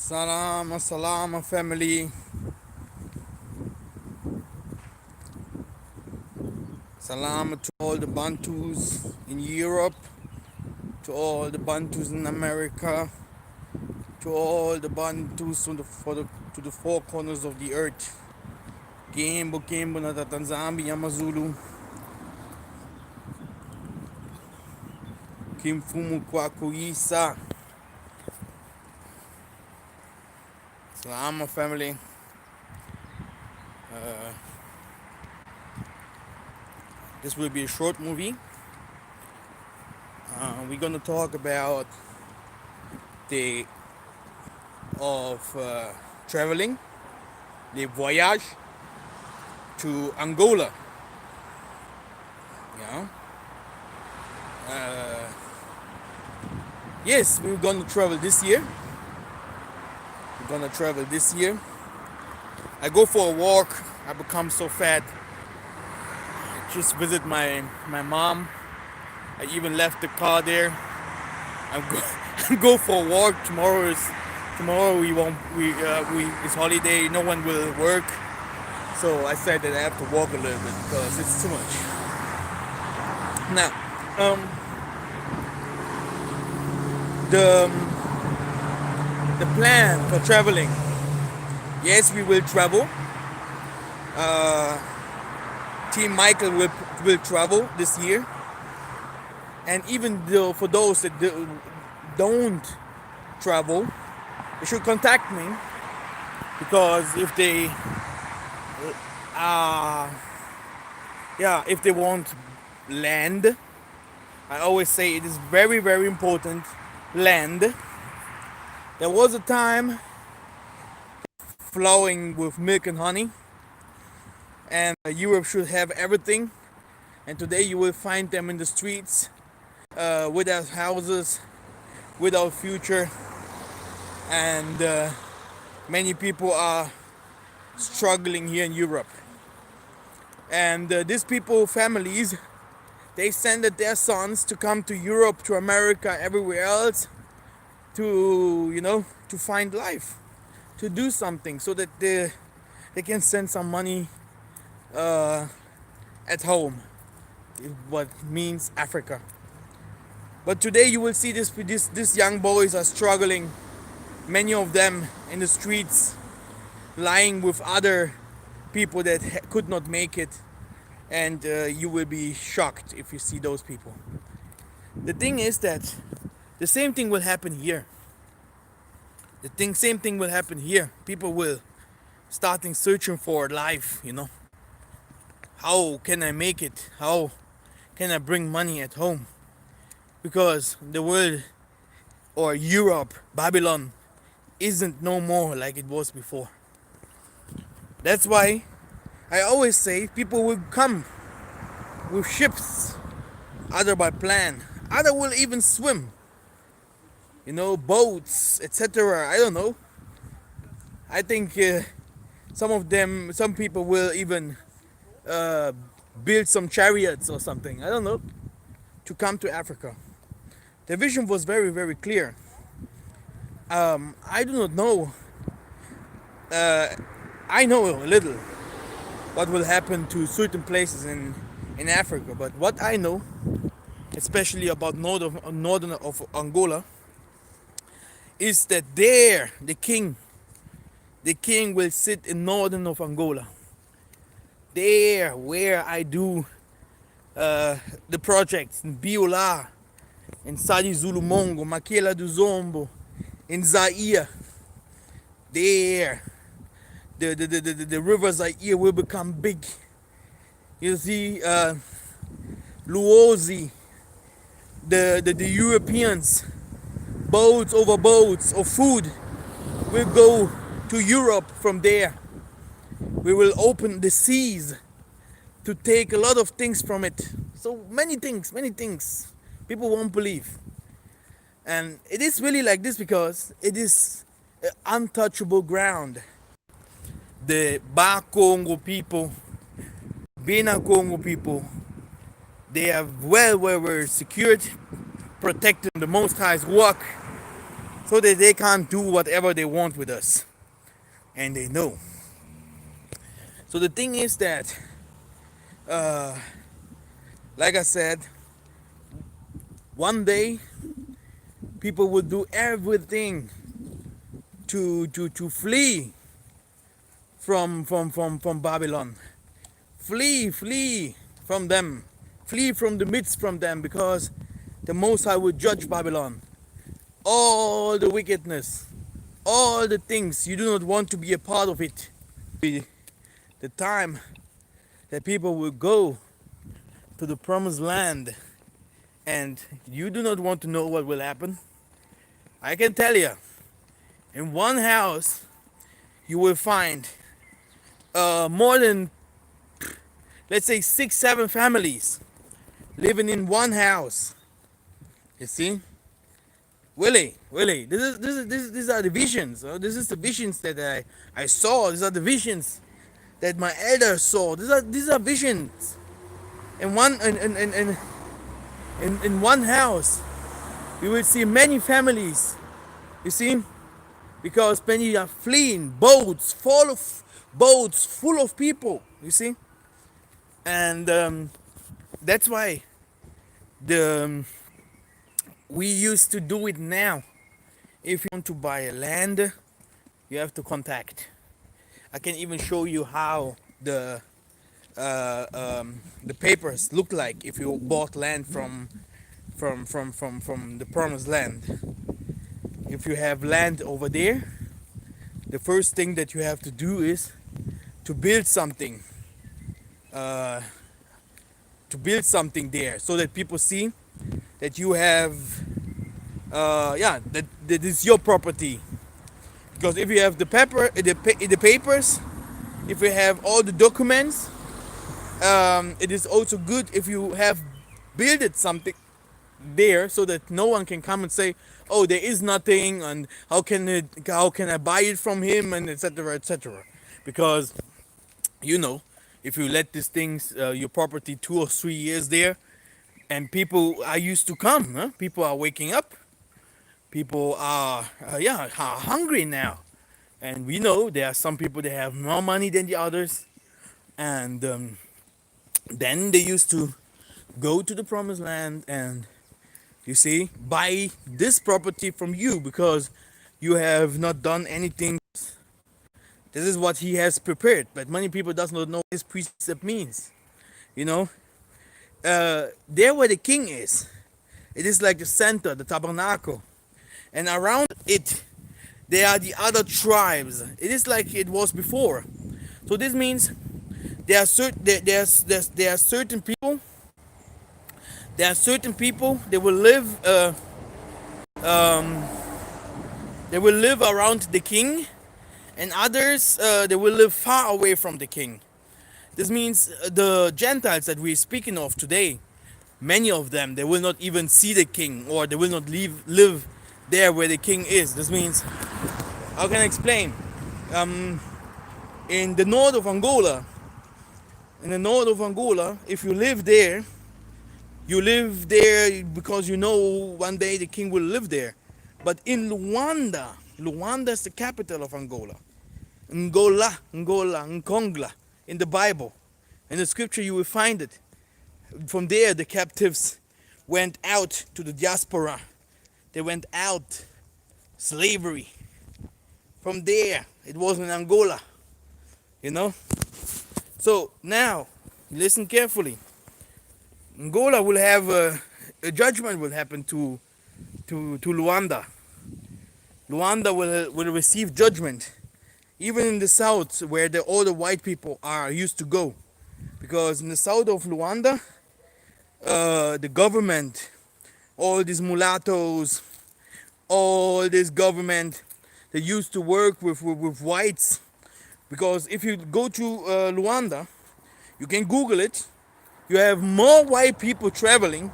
Salam, family. Salam to all the Bantus in Europe, to all the Bantus in America, to all the Bantus to the four corners of the earth. Kembo na Tanzania Yamazulu, Kimfumu kwa kuisa. Salam, family. This will be a short movie. We're gonna talk about the traveling, the voyage to Angola. Yeah. Yes, we're gonna travel this year. I go for a walk. I become so fat. I just visit my mom. I even left the car there. I'm go for a walk. Tomorrow it's holiday. No one will work. So I said that I have to walk a little bit because it's too much. Now, the plan for traveling. Yes, we will travel. Team Mikhael will travel this year. And even though for those that don't travel, they should contact me, because if they want land, I always say it is very, very important. Land. There was a time flowing with milk and honey, and Europe should have everything, and today you will find them in the streets, without houses, without future, and many people are struggling here in Europe. And these people, families, they send their sons to come to Europe, to America, everywhere else, to find life, to do something, so that they can send some money at home, what means Africa. But today you will see these young boys are struggling, many of them in the streets, lying with other people that could not make it, and you will be shocked if you see those people. The thing is that the same thing will happen here. Same thing will happen here. People will starting searching for life, How can I make it? How can I bring money at home? Because the world, or Europe, Babylon, isn't no more like it was before. That's why I always say people will come with ships, other by plan, other will even swim, boats, etc. I don't know. I think some people will even build some chariots or something, I don't know, to come to Africa. The vision was very, very clear. I do not know. I know a little what will happen to certain places in Africa, but what I know, especially about northern of Angola, is that there the king will sit in northern of Angola. There where I do the projects in Beulah, in Sadi Zulumongo, Makela do Zombo, in Zaire. There, the river Zaire will become big. You see, Luozi, the Europeans, boats over boats of food will go to Europe from there. We will open the seas to take a lot of things from it. So many things. People won't believe. And it is really like this because it is untouchable ground. The Ba Congo people, Bena Congo people, they are well secured, protected the Most High's work. so that they can't do whatever they want with us, and they know. So the thing is that, like I said, one day people will do everything to flee from Babylon. Flee from them. Flee from the midst from them, because the Most High will judge Babylon. All the wickedness, all the things, you do not want to be a part of it. The time that people will go to the promised land, and you do not want to know what will happen. I can tell you, in one house you will find more than, let's say, 6-7 families living in one house. You see, Willie, these are the visions. This is the visions that I saw. These are the visions that my elders saw. These are visions. In one house, you will see many families. You see, because many are fleeing, boats full of people. You see, and that's why we used to do it now. If you want to buy a land, you have to contact. I can even show you how the papers look like if you bought land from the promised land. If you have land over there, the first thing that you have to do is to build something. There, so that people see that you have, that is your property. Because if you have the papers, if you have all the documents, it is also good if you have built something there, so that no one can come and say, oh, there is nothing, and how can I buy it from him, and etc., etc. Because if you let these things, your property, 2 or 3 years there, and people are used to come, huh? People are waking up, people are hungry now, and we know there are some people that have more money than the others, and then they used to go to the promised land and, you see, buy this property from you, because you have not done anything. This is what he has prepared, but many people does not know what this precept means. There where the king is, it is like the center, the tabernacle, and around it there are the other tribes. It is like it was before. So this means there are certain people. There are certain people. They will live. They will live around the king, and others they will live far away from the king. This means the Gentiles that we're speaking of today, many of them, they will not even see the king, or they will not live there where the king is. This means, how can I explain? In the north of Angola, if you live there because you know one day the king will live there. But in Luanda is the capital of Angola. Angola, Nkongla, in the Bible. In the scripture you will find it. From there the captives went out to the diaspora. They went out, slavery. From there, it was in Angola. So now, listen carefully. Angola will have a judgment will happen to Luanda. Luanda will receive judgment. Even in the south, where all the white people are used to go. Because in the south of Luanda, the government, all these mulattoes, all this government, they used to work with whites. Because if you go to Luanda, you can Google it, you have more white people traveling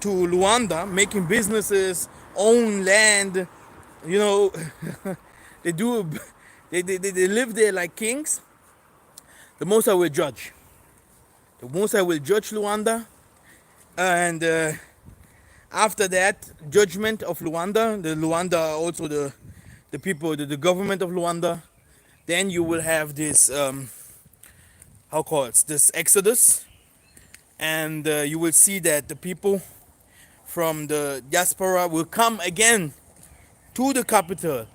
to Luanda, making businesses, own land, they live there like kings. The Most High will judge. The Most High will judge Luanda, and After that, judgment of Luanda, the Luanda also the people, the government of Luanda. Then you will have this how call it this exodus, and you will see that the people from the diaspora will come again to the capital,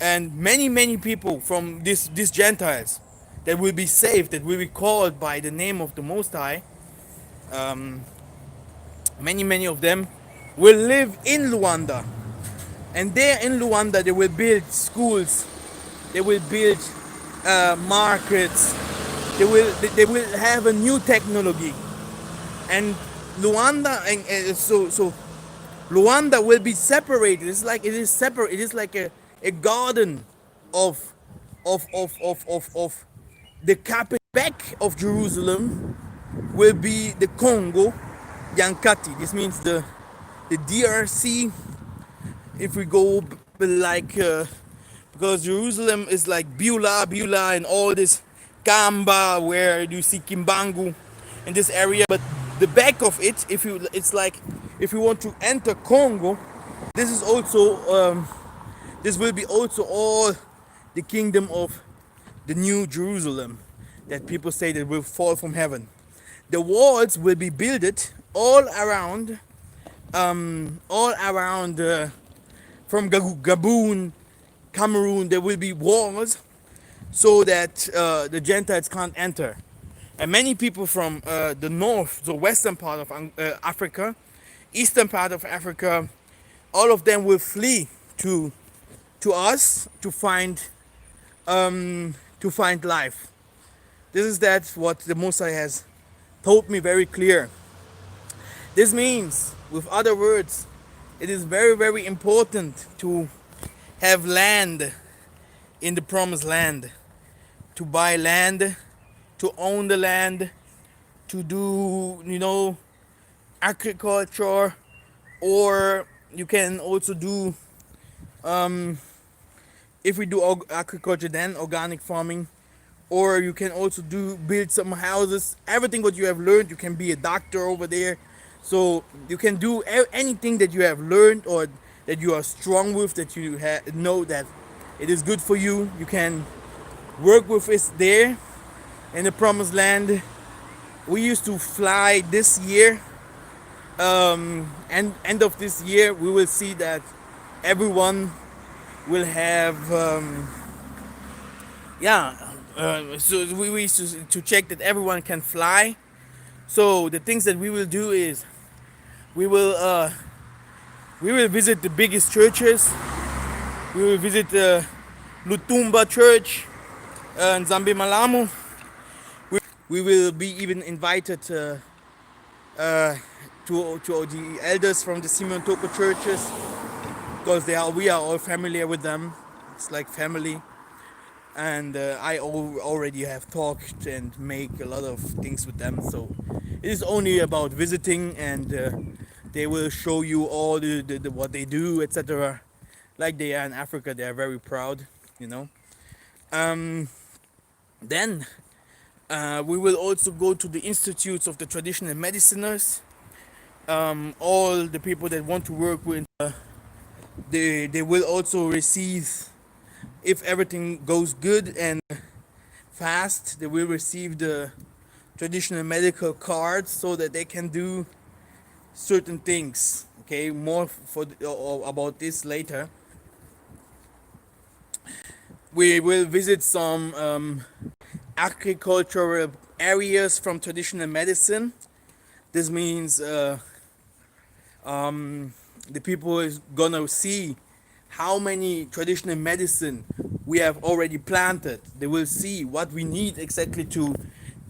and many people from these Gentiles that will be saved, that will be called by the name of the Most High. Um, many of them will live in Luanda, and there in Luanda they will build schools, they will build markets, they will have a new technology, and Luanda and so Luanda will be separated. It's like it is separate. It is like a garden of of the capital. Back of Jerusalem will be the Congo Yankati. This means the DRC. If we go like because Jerusalem is like Beulah and all this Kamba where you see Kimbangu in this area, but the back of it, if you it's like if you want to enter Congo, this is also this will be also all the kingdom of the new Jerusalem that people say that will fall from heaven. The walls will be built all around from Gabon, Cameroon. There will be walls so that the Gentiles can't enter. And many people from the north, the western part of Africa, eastern part of Africa, all of them will flee to us to find life. This is that what the Massa has told me very clear. This means, with other words, it is very important to have land in the promised land, to buy land, to own the land, to do agriculture, or you can also do if we do agriculture, then organic farming, or you can also build some houses. Everything what you have learned, you can be a doctor over there, so you can do anything that you have learned or that you are strong with, that you know that it is good for you. You can work with it there in the promised land. We used to fly this year, and end of this year we will see that everyone will have so we used to check that everyone can fly. So the things that we will do is we will visit the biggest churches. We will visit the Lutumba Church in Zambi Malamu. We will be even invited to the elders from the Simeon Toko churches, because we are all familiar with them. It's like family, and I already have talked and make a lot of things with them. So it is only about visiting, and they will show you all the what they do, etc. Like they are in Africa, they are very proud, you know. Then we will also go to the institutes of the traditional mediciners. All the people that want to work with, they will also receive, if everything goes good and fast, they will receive the traditional medical cards so that they can do certain things. Okay, more about this later. We will visit some agricultural areas from traditional medicine. This means the people is gonna see how many traditional medicine we have already planted. They will see what we need exactly to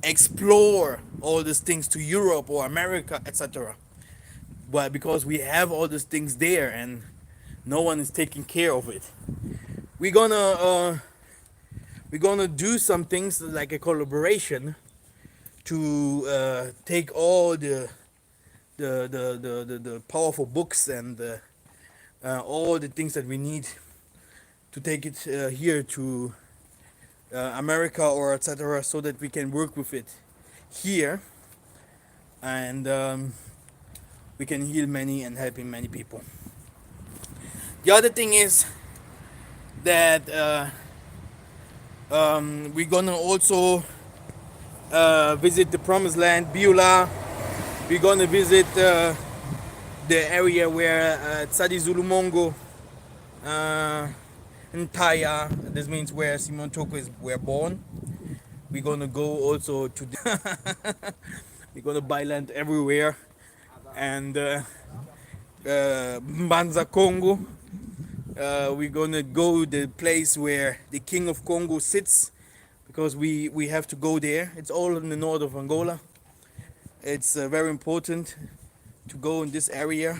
explore all these things to Europe or America, etc. But because we have all these things there and no one is taking care of it, we're gonna do some things like a collaboration to take all the powerful books and all the things that we need to take it here to America or etc., so that we can work with it here. And we can heal many and helping many people. The other thing is that we're gonna also visit the promised land, Beulah. We're gonna visit the area where Tsadi Zulumongo and Taya, this means where Simon Toko were born. We're gonna go also to we're gonna buy land everywhere, and Mbanza Congo. We're gonna go the place where the king of Congo sits, because we have to go there. It's all in the north of Angola. It's very important to go in this area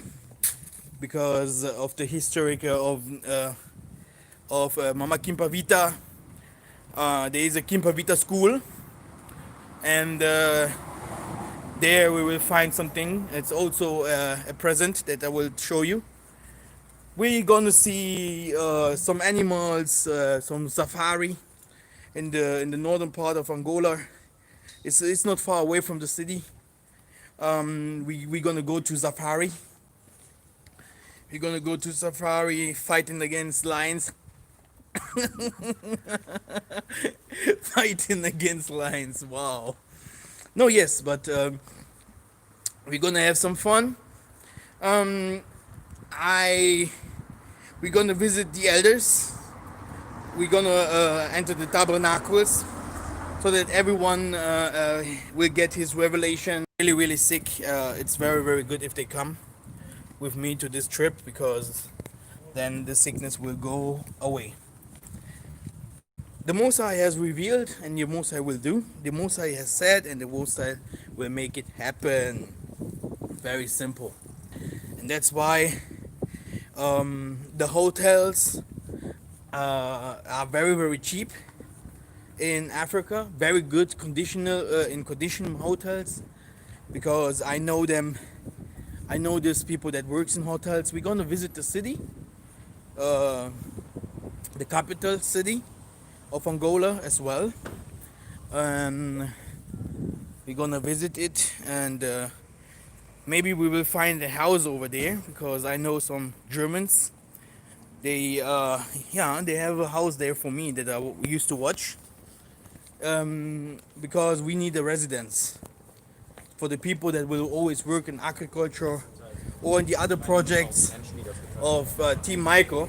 because of the historic of Mama Kimpavita. There is a Kimpavita school, and there we will find something. It's also a present that I will show you. We're gonna see some animals, some safari in the northern part of Angola. It's not far away from the city. We're gonna go to safari. We're gonna go to safari, fighting against lions. Fighting against lions. Wow. No, yes, but we're gonna have some fun. We're gonna visit the elders. We're gonna enter the tabernacles so that everyone will get his revelation. Really, really sick. It's very, very good if they come with me to this trip, because then the sickness will go away. The Most High has revealed, and the Most High will do. The Most High has said, and the Most High will make it happen. Very simple. And that's why the hotels are very, very cheap in Africa. Very good condition hotels, because I know them. I know these people that works in hotels. We're gonna visit the city, the capital city of Angola as well. We're gonna visit it, and maybe we will find a house over there, because I know some Germans. They they have a house there for me that I used to watch. Because we need a residence for the people that will always work in agriculture or in the other projects of Team Michael.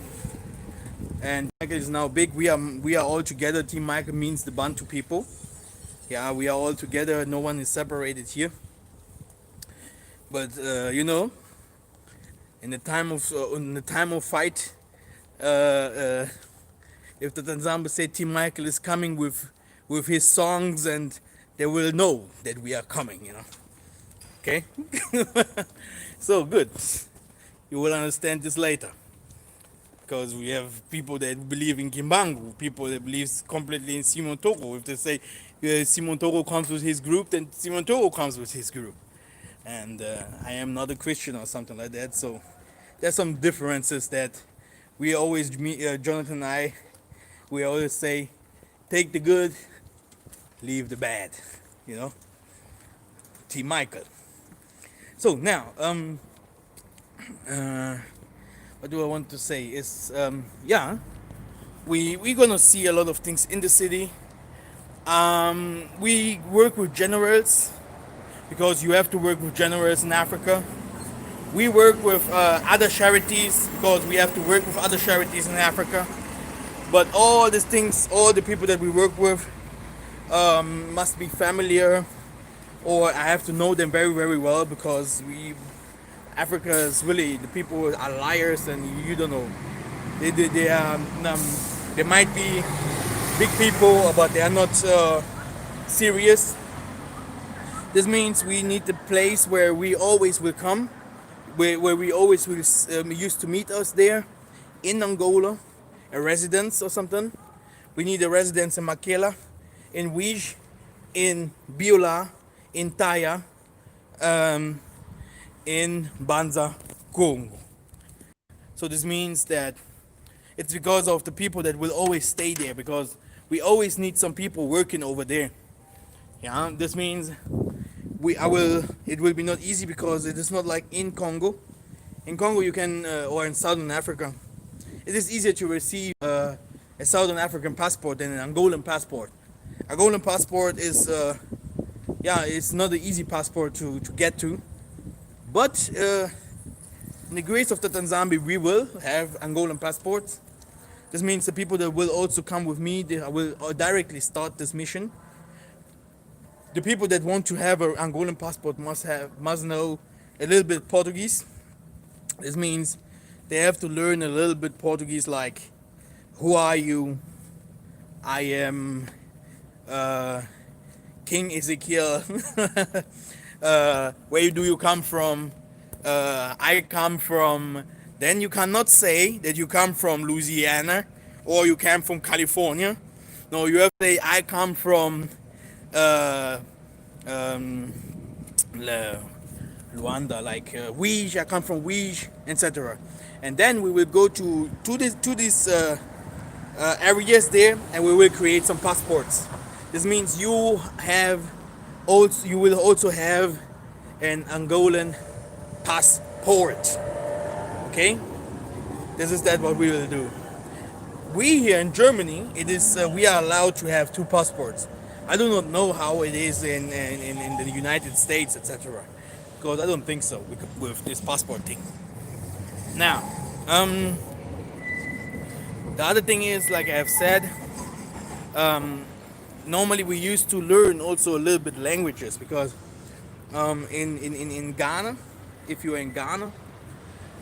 And Michael is now big. We are all together. Team Michael means the Bantu people. Yeah, we are all together. No one is separated here. But in the time of fight, if the Tanzania say Team Michael is coming with his songs, and they will know that we are coming. Okay. So good. You will understand this later. Because we have people that believe in Kimbangu, people that believe completely in Simon Toko. If they say Simon Toko comes with his group, then Simon Toko comes with his group. And I am not a Christian or something like that. So there's some differences that we always, Jonathan and I, we always say, take the good, leave the bad. Team Michael. So now, what do I want to say is, we're gonna see a lot of things in the city. We work with generals, because you have to work with generals in Africa. We work with other charities, because we have to work with other charities in Africa. But all these things, all the people that we work with must be familiar, or I have to know them very, very well, because Africa is really, the people are liars, and you don't know. They might be big people, but they are not serious. This means we need a place where we always will come, where we always will used to meet us there in Angola, a residence or something. We need a residence in Mikhael, in Wij, in Beulah, in Taya, in Banza, Congo. So this means that it's because of the people that will always stay there, because we always need some people working over there. Yeah, this means it will be not easy because it is not like in Congo. In Congo you can or in Southern Africa, it is easier to receive a Southern African passport than an Angolan passport. Angolan passport is it's not an easy passport to get to, but in the grace of the Tanzania we will have Angolan passports. This means the people that will also come with me, they will directly start this mission. The people that want to have an Angolan passport must know a little bit Portuguese. This means they have to learn a little bit Portuguese, like who are you? I am King Ezekiel. Where do you come from? I come from. Then you cannot say that you come from Louisiana or you come from California. No, you have to say I come from um, Luanda, like Ouige, I come from Ouige, etc. And then we will go to these areas there, and we will create some passports. This means you will also have an Angolan passport. Okay, this is what we will do. We here in Germany, we are allowed to have two passports. I do not know how it is in the United States, etc. Because I don't think so with this passport thing. Now, the other thing is, like I have said, normally we used to learn also a little bit languages because in Ghana, if you're in Ghana,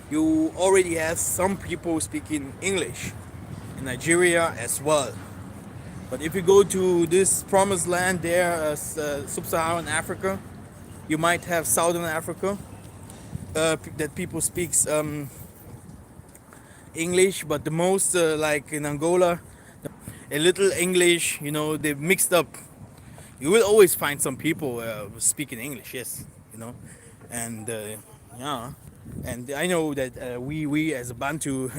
you already have some people speaking English. In Nigeria as well. But if you go to this promised land there, sub-Saharan Africa, you might have Southern Africa that people speaks English, but the most like in Angola, a little English, they've mixed up. You will always find some people speaking English, yes, and yeah. And I know that we as a Bantu,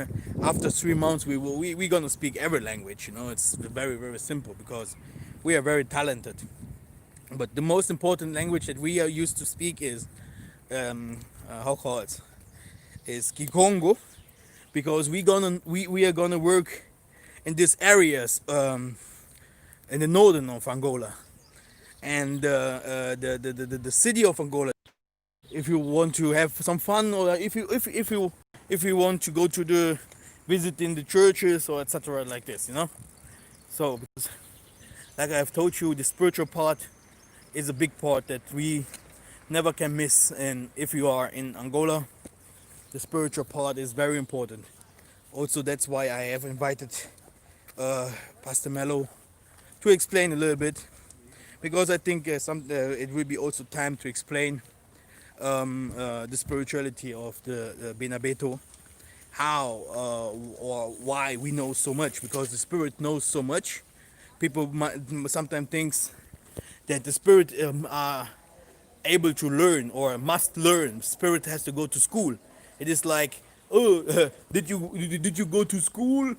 after 3 months, we're gonna speak every language. It's very very simple because we are very talented. But the most important language that we are used to speak is how call it is KIKONGO, because we are gonna work in these areas in the northern of Angola, and the city of Angola. If you want to have some fun, or if you want to go to the visiting the churches or etc. like this, So because, like I've told you, the spiritual part is a big part that we never can miss. And if you are in Angola, the spiritual part is very important. Also, that's why I have invited Pastor Mello to explain a little bit, because I think it will be also time to explain the spirituality of the Benabeto, how or why we know so much, because the spirit knows so much. People sometimes think that the spirit are able to learn or must learn. Spirit has to go to school. It is like, oh, did you go to school?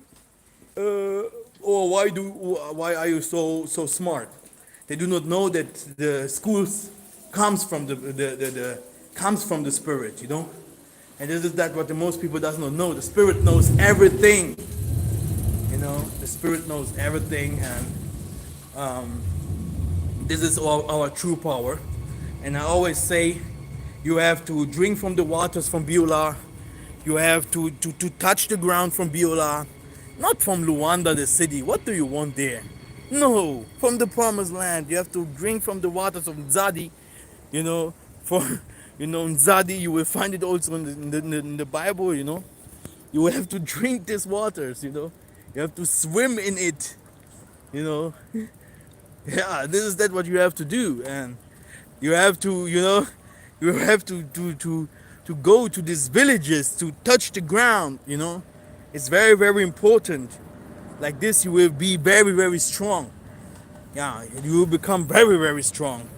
Or why are you so smart? They do not know that the schools comes from the spirit, And this is what the most people does not know. The spirit knows everything, The spirit knows everything, and this is our true power. And I always say, you have to drink from the waters from Beulah. You have to touch the ground from Beulah, not from Luanda, the city. What do you want there? No, from the promised land. You have to drink from the waters of Nzadi. For Nzadi, you will find it also in the Bible. You will have to drink these waters. You have to swim in it. Yeah, this is what you have to do, and you have to to go to these villages to touch the ground. It's very very important. Like this, you will be very very strong. Yeah, you will become very very strong,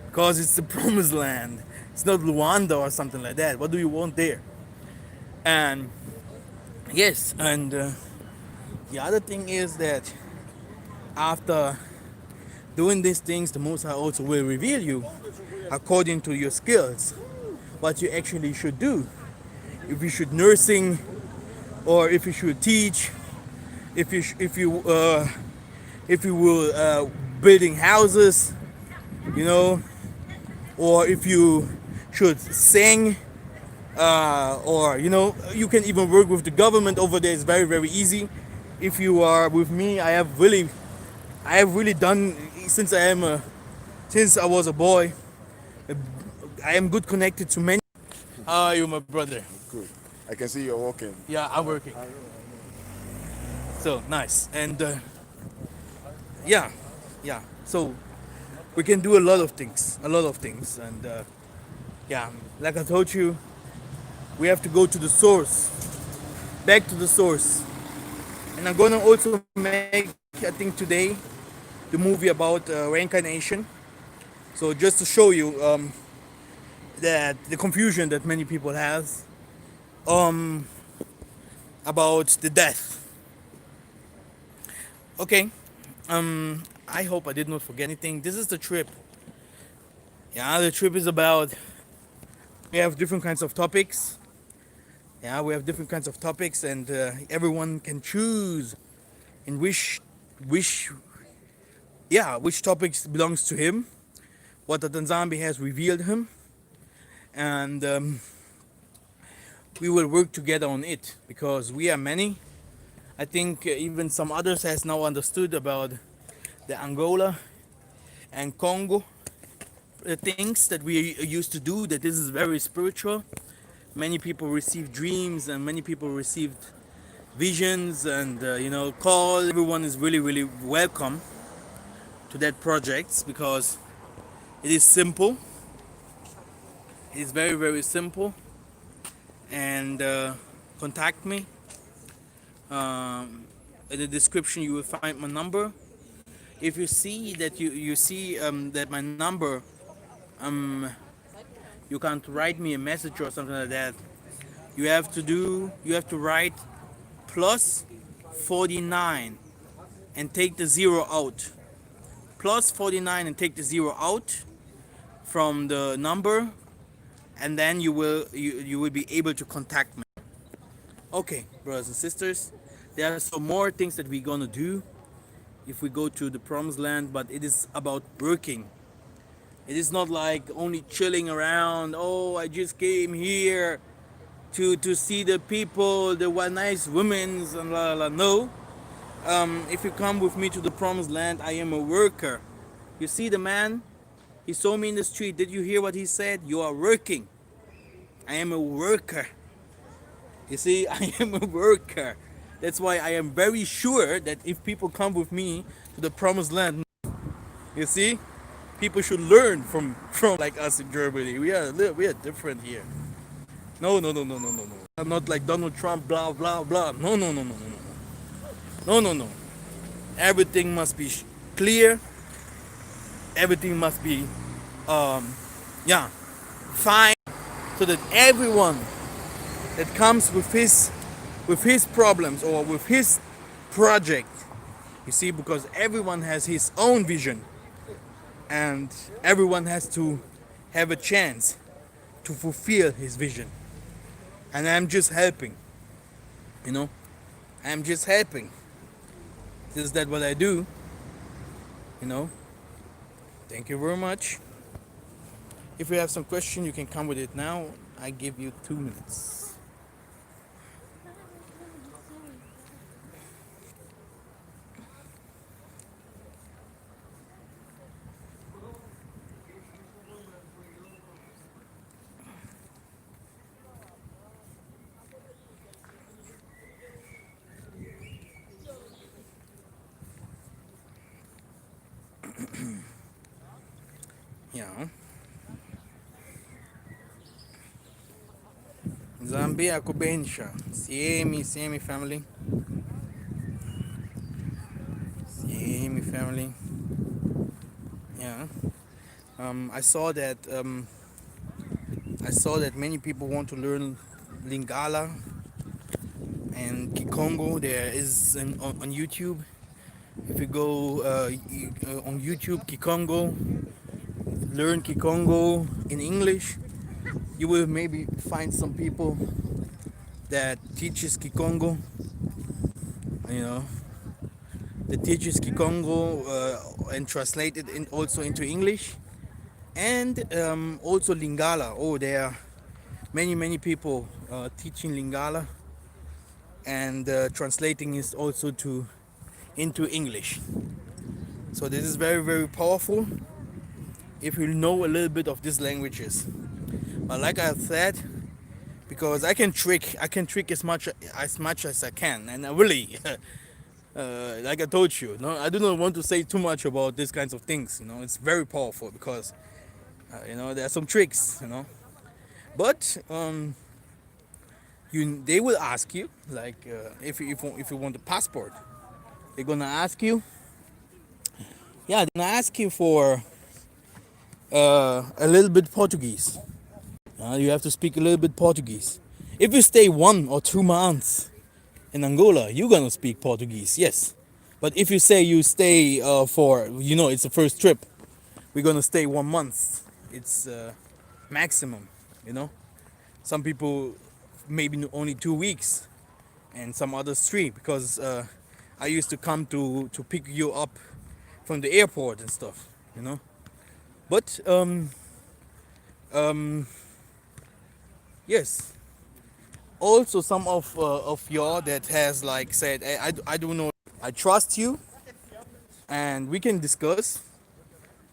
because it's the promised land. It's not Luanda or something like that. What do you want there? And yes, and the other thing is that after Doing these things, the Most High also will reveal you according to your skills what you actually should do. If you should nursing, or if you should teach, if you will building houses, you know, or if you should sing, or you know, you can even work with the government over there. It's very easy. If you are with me, I have really done since I was a boy. I am good connected to many. How are you, my brother? Good. I can see you're walking. Yeah, I'm working. So nice. And yeah, yeah. So we can do a lot of things. And yeah, like I told you, we have to go to the source, back to the source. And I'm gonna also make, I think today, the movie about reincarnation. So just to show you that the confusion that many people have um, about the death. Okay, I hope I did not forget anything. This is the trip. Yeah, the trip is about, we have different kinds of topics. Yeah, we have different kinds of topics, and everyone can choose and wish, yeah, which topics belongs to him, what the Tanzambi has revealed him, and we will work together on it because we are many. I think even some others has now understood about the Angola and Congo things that we used to do, that this is very spiritual. Many people received dreams and many people received visions, and you know, call. Everyone is really welcome to that project because it is simple. It is very simple. And contact me. In the description you will find my number. If you see that you see that my number, you can't write me a message or something like that. You have to write plus 49 and take the zero out. Plus 49 and take the zero out from the number, and then you will be able to contact me. Okay, brothers and sisters, there are some more things that we're gonna do if we go to the promised land, but it is about working. It is not like only chilling around. Oh, I just came here to see the people, the nice women's and la la. No. If you come with me to the promised land, I am a worker. You see the man? He saw me in the street. Did you hear what he said? You are working. I am a worker. You see, I am a worker. That's why I am very sure that if people come with me to the promised land, you see, people should learn from like us in Germany. We are different here. No. I'm not like Donald Trump, blah blah blah. No. Everything must be clear. Everything must be, yeah, fine, so that everyone that comes with his problems or with his project, you see, because everyone has his own vision, and everyone has to have a chance to fulfill his vision. And I'm just helping, you know. I'm just helping. Is that what I do? You know. Thank you very much. If you have some question, you can come with it now. I give you 2 minutes. Yeah. Zambia Kubensha. See me family. See me family. Yeah. I saw that many people want to learn Lingala and Kikongo. There is on YouTube. If you go on YouTube, Kikongo, learn Kikongo in English, you will maybe find some people that teaches Kikongo, you know, that teaches Kikongo and translate it also into English, and also Lingala. Oh, there are many people teaching Lingala and translating it also to into English. So this is very powerful if you know a little bit of these languages. But like I said, because I can trick as much as I can, and I really, like I told you, no, I do not want to say too much about these kinds of things. It's very powerful because there are some tricks. But they will ask you, like if you want a passport, they're gonna ask you. Yeah, they're gonna ask you for a little bit Portuguese. You have to speak a little bit Portuguese. If you stay 1 or 2 months in Angola, you're gonna speak Portuguese, yes. But if you say you stay for, it's the first trip, we're gonna stay 1 month. It's maximum, you know. Some people maybe only 2 weeks, and some others 3, because I used to come to pick you up from the airport and stuff. But yes, also some of y'all that has like said, I don't know, I trust you, and we can discuss.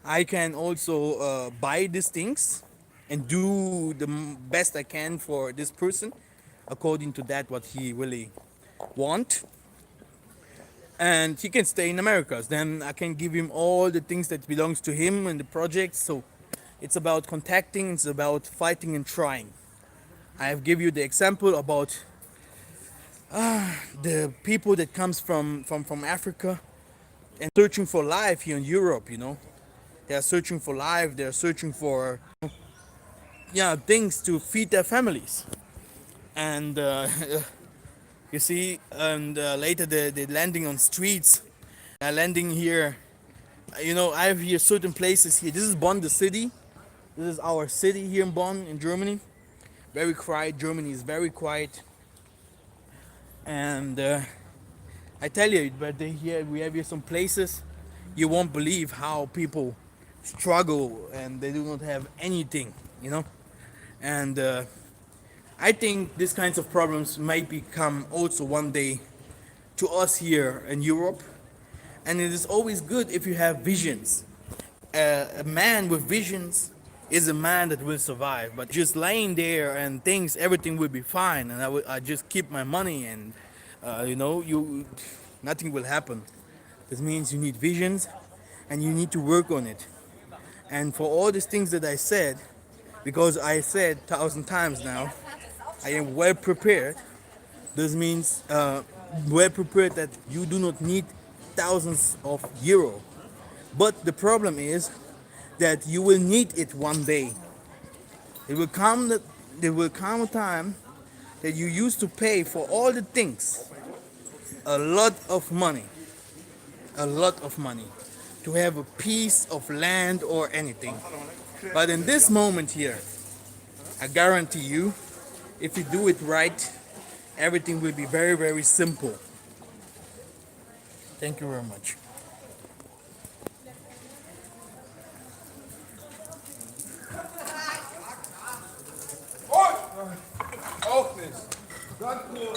I can also buy these things and do the best I can for this person according to that what he really want, and he can stay in Americas. Then I can give him all the things that belongs to him and the project. So it's about contacting, it's about fighting and trying. I have give you the example about the people that comes from Africa and searching for life here in Europe. They are searching for life, they are searching for things to feed their families. And you see, and later they're landing on streets, landing here. I have here certain places here. This is Bonn, the city. This is our city here in Bonn, in Germany. Very quiet. Germany is very quiet. And I tell you, but we have here some places you won't believe how people struggle and they do not have anything. And I think these kinds of problems might become also one day to us here in Europe. And it is always good if you have visions. A man with visions is a man that will survive. But just laying there and thinks everything will be fine, and I just keep my money, and nothing will happen. This means you need visions, and you need to work on it. And for all these things that I said, because I said 1,000 times now, I am well prepared. This means well prepared that you do not need thousands of euro. But the problem is that you will need it one day. There will come a time that you used to pay for all the things a lot of money to have a piece of land or anything. But in this moment here, I guarantee you, if you do it right, everything will be very simple. Thank you very much. Auch nicht. Ganz cool.